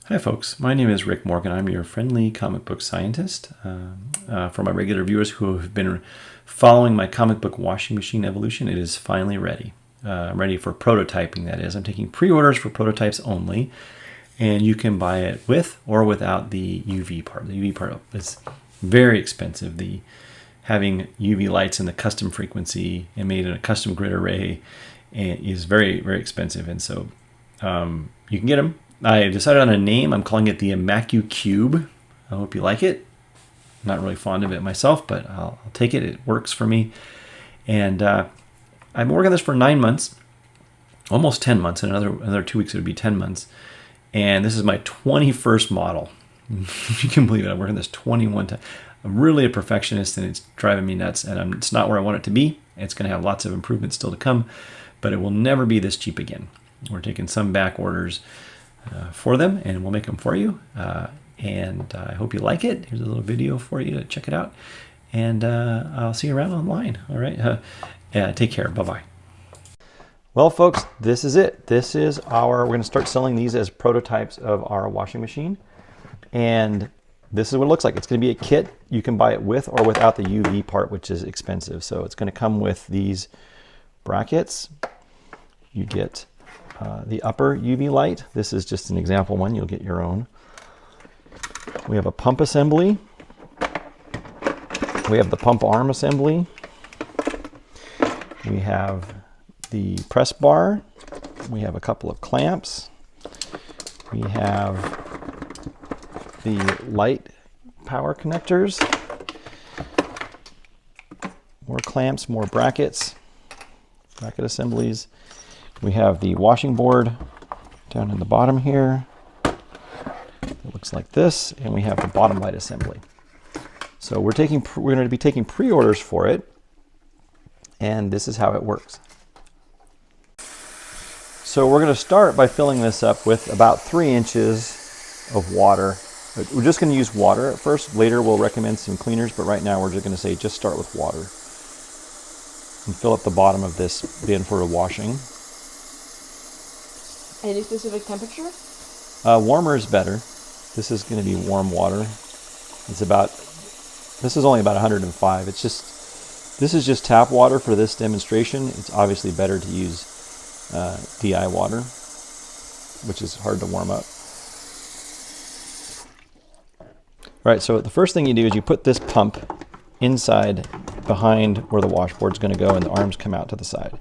Hi folks, my name is Rick Morgan. I'm your friendly comic book scientist. For my regular viewers who have been following my comic book washing machine evolution, it is finally ready. I'm ready for prototyping, that is. I'm taking pre-orders for prototypes only, and you can buy it with or without the UV part. The UV part is very expensive. Having UV lights in the custom frequency and made in a custom grid array is very, very expensive, and so you can get them. I decided on a name. I'm calling it the ImmacuCube. I hope you like it. I'm not really fond of it myself, but I'll take it. It works for me. And I've been working on this for 9 months, almost 10 months. In another 2 weeks, it would be 10 months. And this is my 21st model. If you can believe it, I'm working this 21 times. I'm really a perfectionist, and it's driving me nuts. And it's not where I want it to be. It's going to have lots of improvements still to come, but it will never be this cheap again. We're taking some back orders for them, and we'll make them for you. And I hope you like it. Here's a little video for you to check it out. And I'll see you around online. All right. Take care. Bye-bye. Well, folks, this is it. We're going to start selling these as prototypes of our washing machine. And this is what it looks like. It's going to be a kit. You can buy it with or without the UV part, which is expensive. So it's going to come with these brackets. You get the upper UV light. This is just an example one. You'll get your own. We have a pump assembly. We have the pump arm assembly. We have the press bar. We have a couple of clamps. We have the light power connectors. More clamps, more brackets, bracket assemblies. We have the washing board down in the bottom here. It looks like this, and we have the bottom light assembly. So we're going to be taking pre-orders for it, and this is how it works. So we're going to start by filling this up with about 3 inches of water. We're just going to use water at first. Later we'll recommend some cleaners, but right now we're just going to say just start with water. And fill up the bottom of this bin for the washing. Any specific temperature? Warmer is better. This is going to be warm water. This is only about 105. This is just tap water for this demonstration. It's obviously better to use DI water, which is hard to warm up. All right, so the first thing you do is you put this pump inside behind where the washboard's going to go, and the arms come out to the side.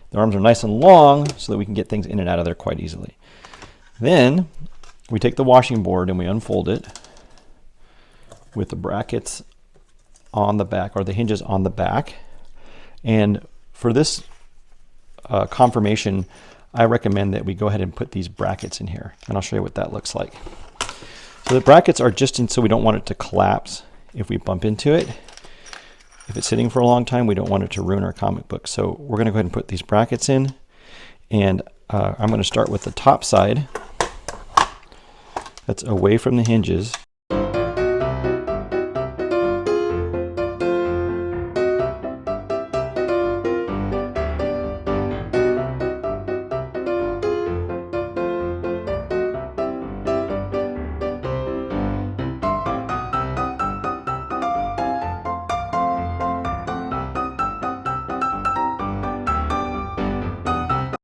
The arms are nice and long so that we can get things in and out of there quite easily. Then we take the washing board and we unfold it with the brackets on the back, or the hinges on the back. And for this confirmation, I recommend that we go ahead and put these brackets in here, and I'll show you what that looks like. So the brackets are just in so we don't want it to collapse if we bump into it. If it's sitting for a long time, we don't want it to ruin our comic book. So we're going to go ahead and put these brackets in, and I'm going to start with the top side that's away from the hinges.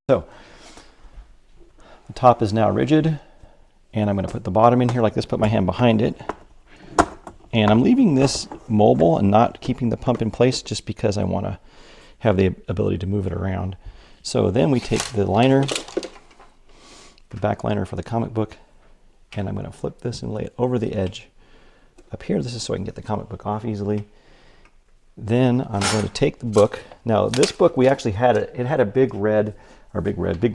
So the top is now rigid, and I'm going to put the bottom in here like this, put my hand behind it, and I'm leaving this mobile and not keeping the pump in place just because I want to have the ability to move it around. So then we take the liner, the back liner for the comic book, and I'm going to flip this and lay it over the edge up here. This is so I can get the comic book off easily. Then I'm going to take the book. Now this book, we actually had it had a big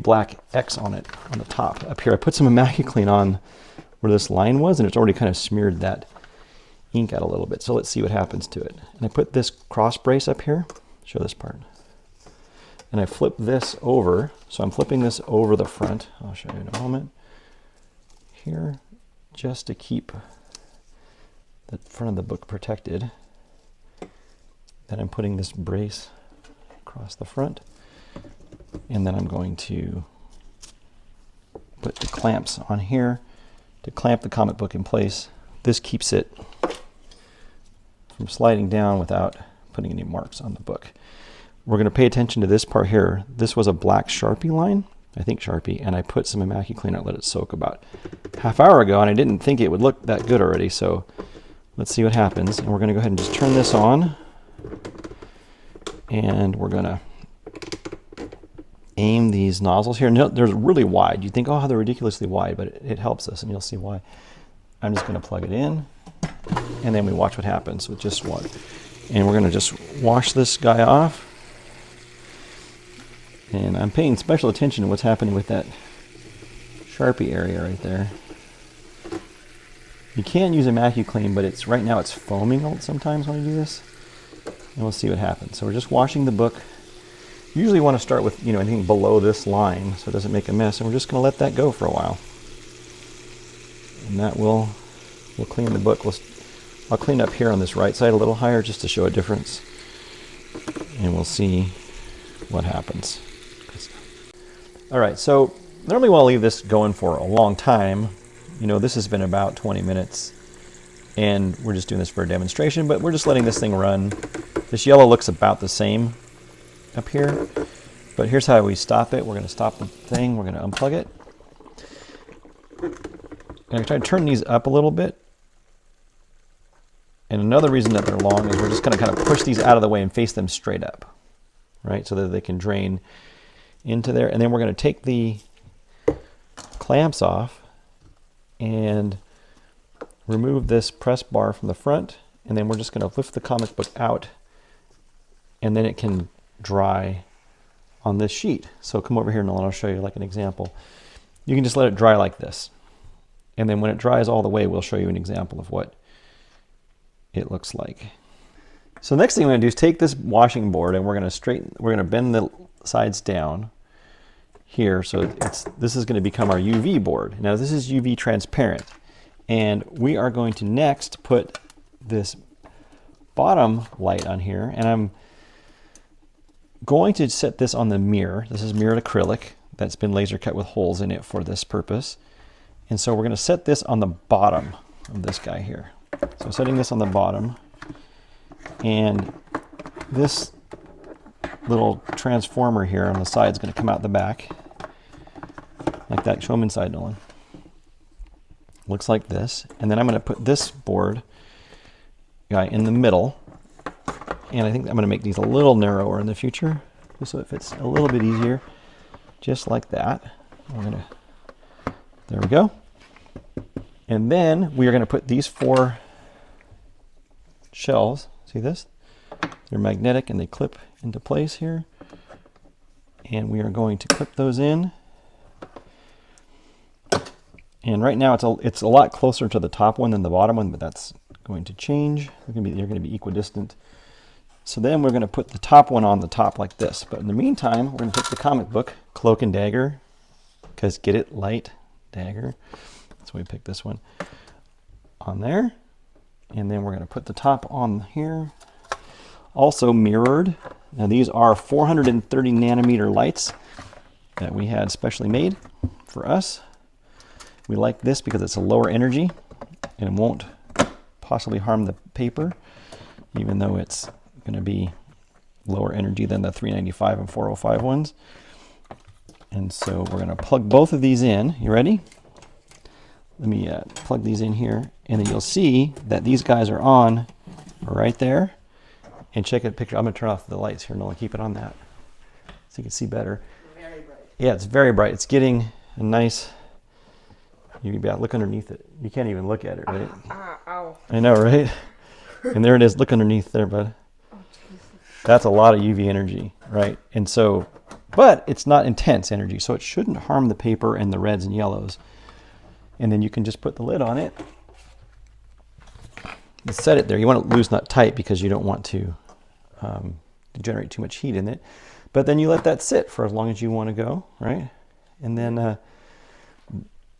black X on it on the top up here. I put some ImmacuClean on where this line was, and it's already kind of smeared that ink out a little bit. So let's see what happens to it. And I put this cross brace up here. Show this part. And I flip this over. So I'm flipping this over the front. I'll show you in a moment. Here, just to keep the front of the book protected. Then I'm putting this brace across the front, and then I'm going to put the clamps on here to clamp the comic book in place. This keeps it from sliding down without putting any marks on the book. We're going to pay attention to this part here. This was a black Sharpie line, I think Sharpie, and I put some ImmacuClean out, let it soak about half hour ago, and I didn't think it would look that good already, so let's see what happens. And we're going to go ahead and just turn this on, and we're going to aim these nozzles here. They're really wide. You think, oh, they're ridiculously wide, but it helps us, and you'll see why. I'm just going to plug it in, and then we watch what happens with just one. And we're going to just wash this guy off. And I'm paying special attention to what's happening with that Sharpie area right there. You can use ImmacuClean, but right now it's foaming sometimes when I do this. And we'll see what happens. So we're just washing the book. You usually want to start with anything below this line so it doesn't make a mess. And we're just going to let that go for a while. And that will clean the book. I'll clean up here on this right side a little higher just to show a difference. And we'll see what happens. All right, so normally we'll leave this going for a long time. This has been about 20 minutes, and we're just doing this for a demonstration, but we're just letting this thing run. This yellow looks about the same up here, but here's how we stop it. We're going to stop the thing. We're going to unplug it. And I try to turn these up a little bit. And another reason that they're long is we're just going to kind of push these out of the way and face them straight up, right, so that they can drain into there. And then we're going to take the clamps off and remove this press bar from the front, and then we're just going to lift the comic book out, and then it can dry on this sheet. So come over here and I'll show you like an example. You can just let it dry like this, and then when it dries all the way, we'll show you an example of what it looks like. So the next thing I'm going to do is take this washing board, and we're going to bend the sides down here. So this is going to become our UV board. Now this is UV transparent, and we are going to next put this bottom light on here, and I'm going to set this on the mirror. This is mirrored acrylic that's been laser cut with holes in it for this purpose. And so we're going to set this on the bottom of this guy here. So setting this on the bottom, and this little transformer here on the side is going to come out the back like that. Show them inside, Nolan. Looks like this. And then I'm going to put this board guy in the middle, and I think I'm going to make these a little narrower in the future just so it fits a little bit easier, just like that. There we go. And then we are going to put these 4 shelves. See this? They're magnetic and they clip into place here. And we are going to clip those in. And right now it's a lot closer to the top one than the bottom one, but that's going to change. They're going to be equidistant. So then we're going to put the top one on the top like this. But in the meantime, we're going to take the comic book, Cloak and Dagger, because get it, light, dagger. That's why we picked this one on there. And then we're going to put the top on here. Also mirrored. Now these are 430 nanometer lights that we had specially made for us. We like this because it's a lower energy and it won't possibly harm the paper, even though it's going to be lower energy than the 395 and 405 ones. And so we're going to plug both of these in. You ready? Let me plug these in here, and then you'll see that these guys are on right there. And check a picture. I'm going to turn off the lights here, and I'll keep it on that so you can see better. Very bright. Yeah, it's very bright. It's getting a nice. You can look underneath it. You can't even look at it, right? Ow. I know, right? And there it is. Look underneath there, bud. Oh, Jesus. That's a lot of UV energy, right? And so, but it's not intense energy, so it shouldn't harm the paper and the reds and yellows. And then you can just put the lid on it. Let's set it there. You want to loosen that tight because you don't want to generate too much heat in it. But then you let that sit for as long as you want to go, right? And then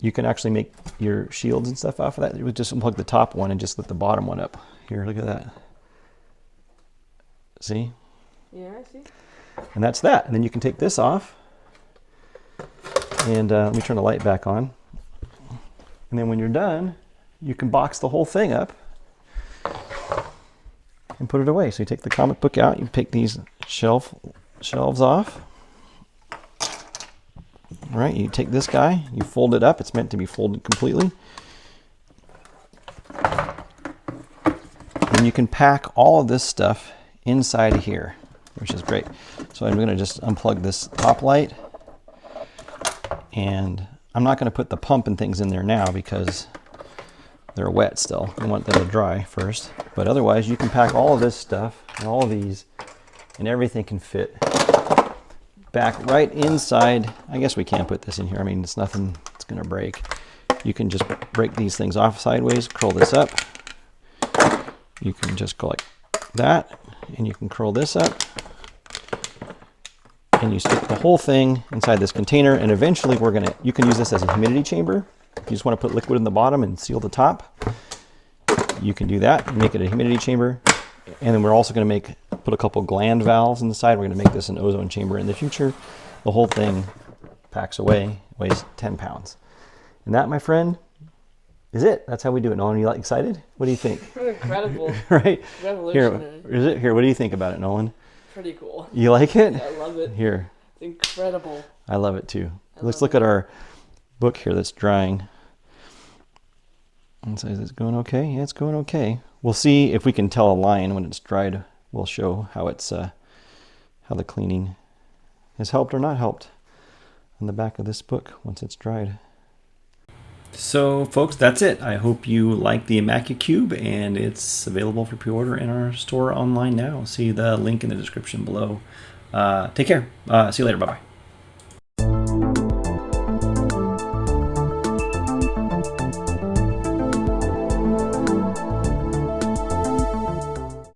you can actually make your shields and stuff off of that. You would just unplug the top one and just lift the bottom one up. Here, look at that. See? Yeah, I see. And that's that. And then you can take this off. And let me turn the light back on. And then when you're done, you can box the whole thing up and put it away. So you take the comic book out, you take these shelves off. All right, you take this guy, you fold it up. It's meant to be folded completely. And you can pack all of this stuff inside of here, which is great. So I'm going to just unplug this top light. And I'm not going to put the pump and things in there now because they're wet still. I want them to dry first. But otherwise, you can pack all of this stuff and all of these, and everything can fit back right inside. I guess we can't put this in here. I mean, it's nothing that's going to break. You can just break these things off sideways, curl this up. You can just go like that, and you can curl this up. And you stick the whole thing inside this container, and eventually you can use this as a humidity chamber. If you just want to put liquid in the bottom and seal the top, you can do that and make it a humidity chamber. And then we're also going to put a couple gland valves on the side. We're going to make this an ozone chamber in the future. The whole thing packs away, weighs 10 pounds. And that, my friend, is it. That's how we do it. Nolan, you excited? What do you think? Incredible. Right? Revolutionary. Here, is it? Here, what do you think about it, Nolan? Pretty cool. You like it? Yeah, I love it. Here. It's incredible. I love it too. Let's look at our book here that's drying. And so is it going okay? Yeah, it's going okay. We'll see if we can tell a line when it's dried. We'll show how it's how the cleaning has helped or not helped on the back of this book once it's dried. So folks, that's it. I hope you like the ImmacuCube, and it's available for pre-order in our store online now. See the link in the description below. Take care. See you later. Bye-bye.